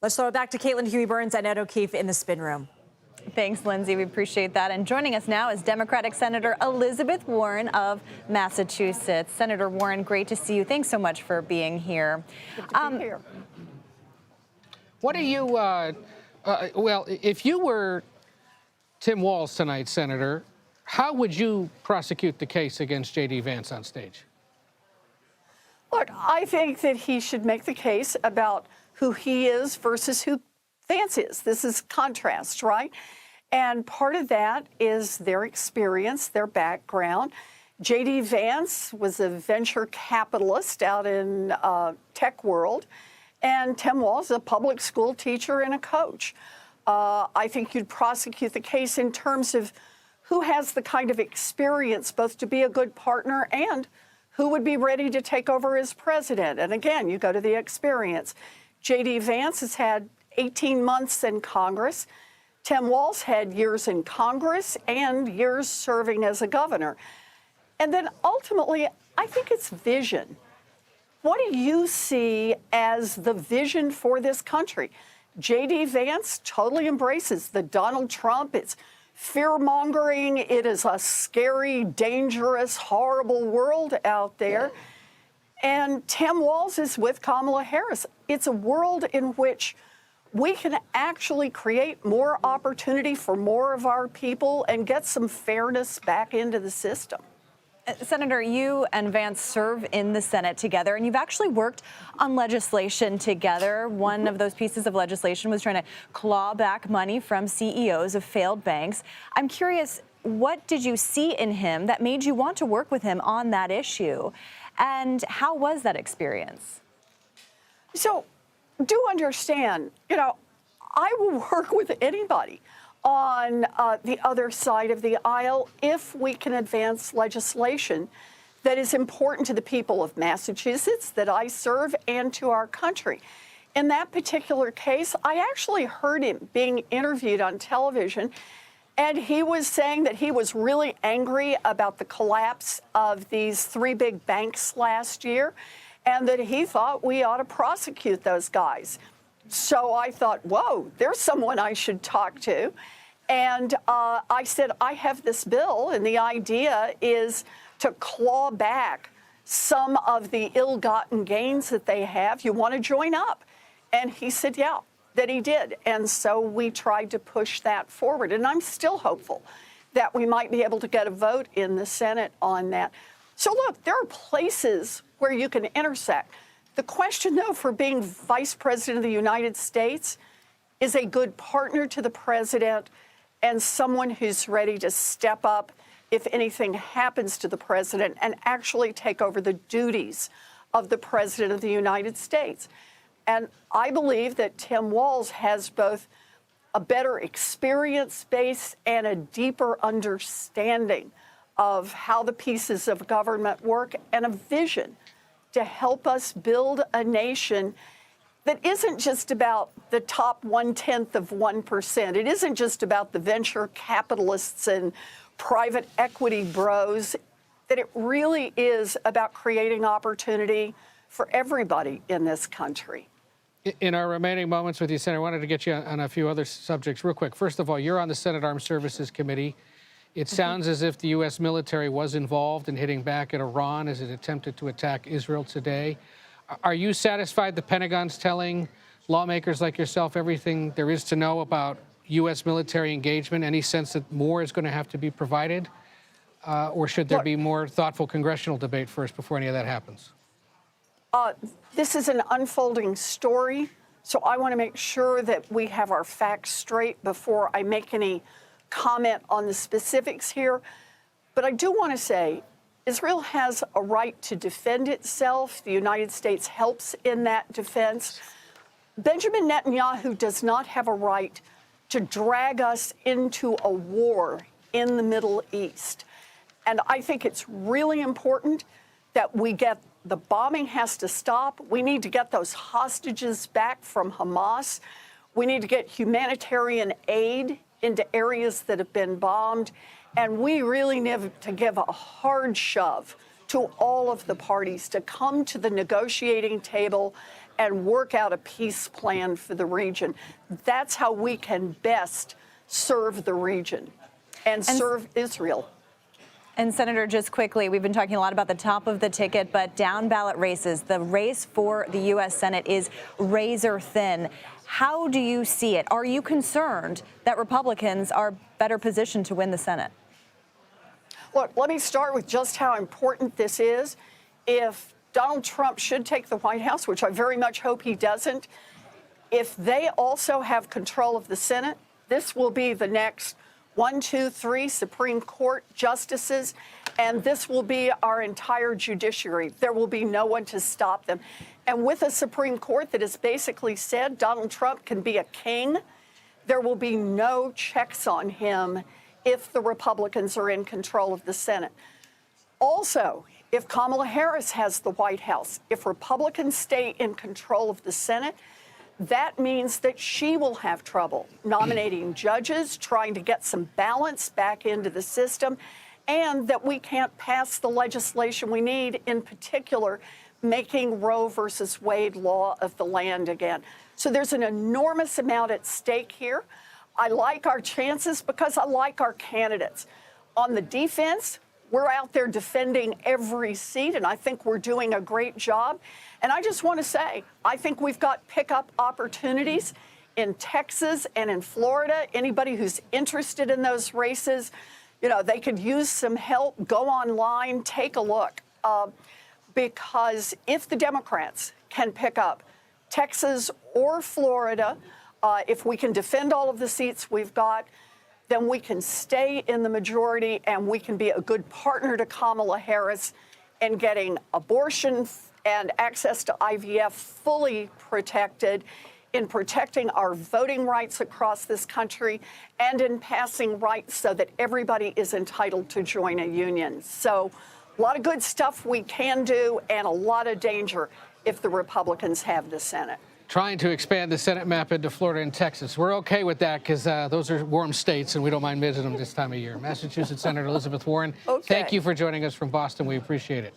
Let's throw it back to Caitlin Huey-Burns and Ed O'Keefe in the spin room. Thanks, Lindsay. We appreciate that. And joining us now is Democratic Senator Elizabeth Warren of Massachusetts. Senator Warren, great to see you. Thanks so much for being here. Good to be here. What are you, well, if you were Tim Walz tonight, Senator, how would you prosecute the case against JD Vance on stage? Look, I think that he should make the case about who he is versus who Vance is. This is contrast, right? And part of that is their experience, their background. JD Vance was a venture capitalist out in tech world, and Tim Walz is a public school teacher and a coach. I think you'd prosecute the case in terms of who has the kind of experience both to be a good partner and who would be ready to take over as president. And again, you go to the experience. JD Vance has had 18 months in Congress. Tim Walz had years in Congress and years serving as a governor. And then ultimately, I think it's vision. What do you see as the vision for this country? JD Vance totally embraces the Donald Trump. It's fear-mongering. It is a scary, dangerous, horrible world out there. And Tim Walz is with Kamala Harris. It's a world in which we can actually create more opportunity for more of our people and get some fairness back into the system. Senator, you and Vance serve in the Senate together, and you've actually worked on legislation together. One of those pieces of legislation was trying to claw back money from CEOs of failed banks. I'm curious, what did you see in him that made you want to work with him on that issue? And how was that experience? So, do understand, I will work with anybody on the other side of the aisle if we can advance legislation that is important to the people of Massachusetts that I serve and to our country. In that particular case, I actually heard him being interviewed on television, and he was saying that he was really angry about the collapse of these three big banks last year, and that he thought we ought to prosecute those guys. So I thought, whoa, there's someone I should talk to. And I said, I have this bill, and the idea is to claw back some of the ill-gotten gains that they have. You want to join up? And he said, yeah, that he did. And so we tried to push that forward. And I'm still hopeful that we might be able to get a vote in the Senate on that. So look, there are places where you can intersect. The question, though, for being Vice President of the United States is a good partner to the president and someone who's ready to step up if anything happens to the president and actually take over the duties of the President of the United States. And I believe that Tim Walz has both a better experience base and a deeper understanding of how the pieces of government work and a vision to help us build a nation that isn't just about the top 1/10 of 1%. It isn't just about the venture capitalists and private equity bros, that it really is about creating opportunity for everybody in this country. In our remaining moments with you, Senator, I wanted to get you on a few other subjects real quick. First of all, you're on the Senate Armed Services Committee. It sounds as if the U.S. military was involved in hitting back at Iran as it attempted to attack Israel today. Are you satisfied the Pentagon's telling lawmakers like yourself everything there is to know about U.S. military engagement? Any sense that more is going to have to be provided? Or should there be more thoughtful congressional debate first before any of that happens? This is an unfolding story, so I want to make sure that we have our facts straight before I make any comment on the specifics here. But I do want to say Israel has a right to defend itself. The United States helps in that defense. Benjamin Netanyahu does not have a right to drag us into a war in the Middle East. And I think it's really important that we get the bombing has to stop. We need to get those hostages back from Hamas. We need to get humanitarian aid into areas that have been bombed. And we really need to give a hard shove to all of the parties to come to the negotiating table and work out a peace plan for the region. That's how we can best serve the region and serve Israel. And Senator, just quickly, we've been talking a lot about the top of the ticket, but down ballot races, the race for the U.S. Senate is razor thin. How do you see it? Are you concerned that Republicans are better positioned to win the Senate? Look, let me start with just how important this is. If Donald Trump should take the White House, which I very much hope he doesn't, if they also have control of the Senate, this will be the next 1, 2, 3 Supreme Court justices, and this will be our entire judiciary. There will be no one to stop them. And with a Supreme Court that has basically said Donald Trump can be a king, there will be no checks on him if the Republicans are in control of the Senate. Also, if Kamala Harris has the White House, if Republicans stay in control of the Senate, that means that she will have trouble nominating judges, trying to get some balance back into the system, and that we can't pass the legislation we need, in particular, making Roe versus Wade law of the land again. So there's an enormous amount at stake here. I like our chances because I like our candidates. On the defense, we're out there defending every seat, and I think we're doing a great job. And I just want to say, I think we've got pickup opportunities in Texas and in Florida. Anybody who's interested in those races, you know, they could use some help. Go online, take a look. Because if the Democrats can pick up Texas or Florida, if we can defend all of the seats we've got, then we can stay in the majority and we can be a good partner to Kamala Harris in getting abortion and access to IVF fully protected, in protecting our voting rights across this country, and in passing rights so that everybody is entitled to join a union. So a lot of good stuff we can do and a lot of danger if the Republicans have the Senate. Trying to expand the Senate map into Florida and Texas. We're okay with that because those are warm states and we don't mind visiting them this time of year. Massachusetts Senator Elizabeth Warren, Okay. Thank you for joining us from Boston. We appreciate it.